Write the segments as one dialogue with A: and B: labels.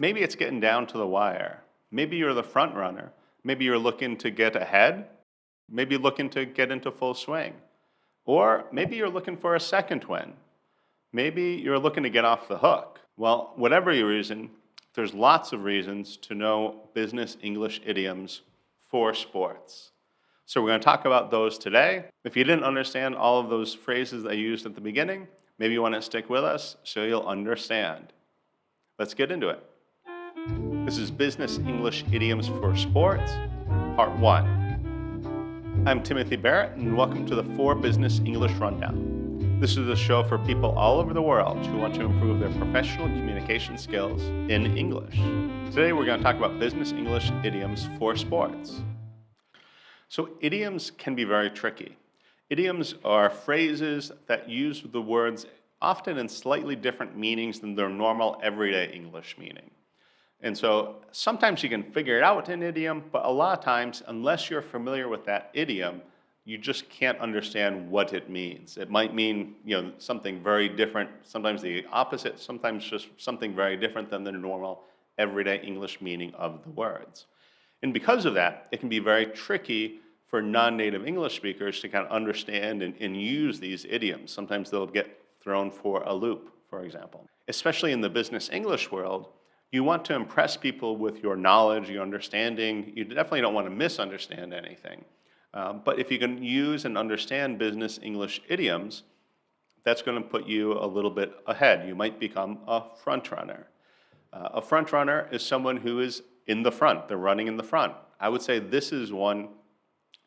A: Maybe it's getting down to the wire. Maybe you're the front runner. Maybe you're looking to get ahead. Maybe looking to get into full swing. Or maybe you're looking for a second win. Maybe you're looking to get off the hook. Well, whatever your reason, there's lots of reasons to know business English idioms for sports. So we're going to talk about those today. If you didn't understand all of those phrases I used at the beginning, maybe you want to stick with us so you'll understand. Let's get into it. This is Business English Idioms for Sports, Part 1. I'm Timothy Barrett, and welcome to the 4 Business English Rundown. This is a show for people all over the world who want to improve their professional communication skills in English. Today we're going to talk about business English idioms for sports. So idioms can be very tricky. Idioms are phrases that use the words often in slightly different meanings than their normal everyday English meaning. And so sometimes you can figure it out with an idiom, but a lot of times, unless you're familiar with that idiom, you just can't understand what it means. It might mean, something very different, sometimes the opposite, sometimes just something very different than the normal everyday English meaning of the words. And because of that, it can be very tricky for non-native English speakers to kind of understand and use these idioms. Sometimes they'll get thrown for a loop, for example. Especially in the business English world, you want to impress people with your knowledge, your understanding. You definitely don't want to misunderstand anything. But if you can use and understand business English idioms, that's going to put you a little bit ahead. You might become a front runner. A front runner is someone who is in the front. They're running in the front. I would say this is one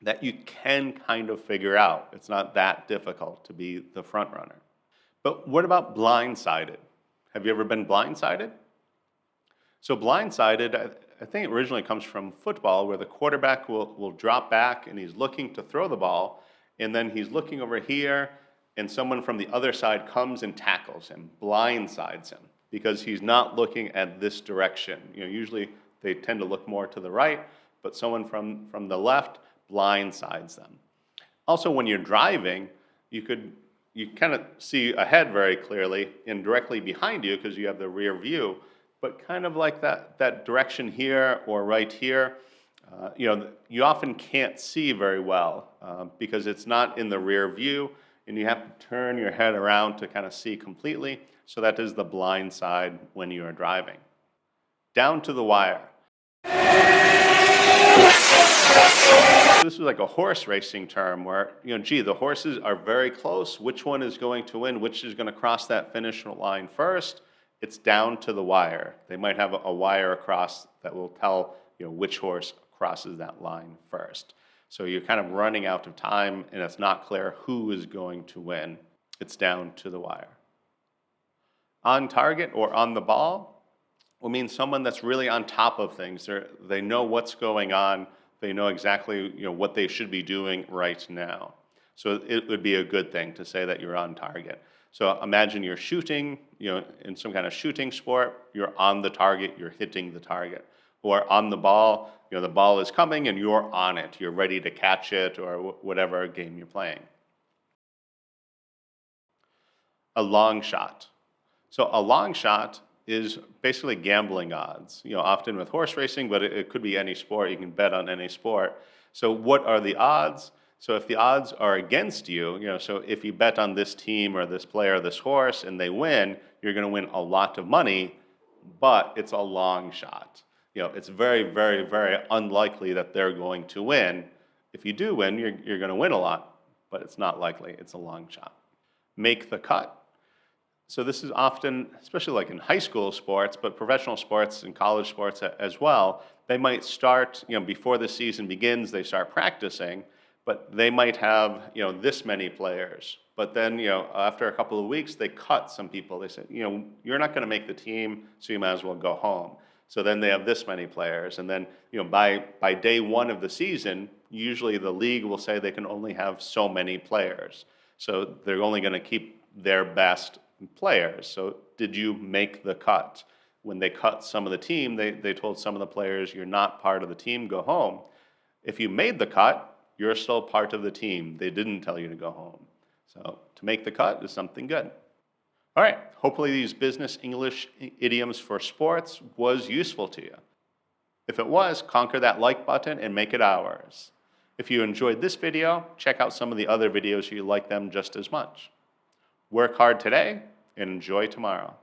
A: that you can kind of figure out. It's not that difficult to be the front runner. But what about blindsided? Have you ever been blindsided? So blindsided, I think it originally comes from football, where the quarterback will drop back and he's looking to throw the ball, and then he's looking over here, and someone from the other side comes and tackles him, blindsides him, because he's not looking at this direction. Usually they tend to look more to the right, but someone from the left blindsides them. Also, when you're driving, you kind of see ahead very clearly and directly behind you because you have the rear view, but kind of like that direction here or right here, you often can't see very well because it's not in the rear view, and you have to turn your head around to kind of see completely. So that is the blind side when you are driving. Down to the wire. This is like a horse racing term where, the horses are very close. Which one is going to win? Which is going to cross that finish line first? It's down to the wire. They might have a wire across that will tell, which horse crosses that line first. So you're kind of running out of time, and it's not clear who is going to win. It's down to the wire. On target or on the ball will mean someone that's really on top of things. They know what's going on. They know exactly what they should be doing right now. So it would be a good thing to say that you're on target. So imagine you're shooting, in some kind of shooting sport, you're on the target, you're hitting the target. Or on the ball, the ball is coming and you're on it. You're ready to catch it or whatever game you're playing. A long shot. So a long shot is basically gambling odds, often with horse racing, but it could be any sport. You can bet on any sport. So what are the odds? So if the odds are against you, so if you bet on this team or this player or this horse and they win, you're going to win a lot of money, but it's a long shot. It's very, very, very unlikely that they're going to win. If you do win, you're going to win a lot, but it's not likely. It's a long shot. Make the cut. So this is often, especially like in high school sports, but professional sports and college sports as well, they might start, before the season begins, they start practicing, but they might have, this many players. But then, after a couple of weeks, they cut some people. They say, you're not going to make the team, so you might as well go home. So then they have this many players. And then, by day one of the season, usually the league will say they can only have so many players. So they're only going to keep their best players. So did you make the cut? When they cut some of the team, they told some of the players, you're not part of the team, go home. If you made the cut, you're still part of the team. They didn't tell you to go home. So to make the cut is something good. All right, hopefully these business English idioms for sports was useful to you. If it was, conquer that like button and make it ours. If you enjoyed this video, check out some of the other videos you like them just as much. Work hard today and enjoy tomorrow.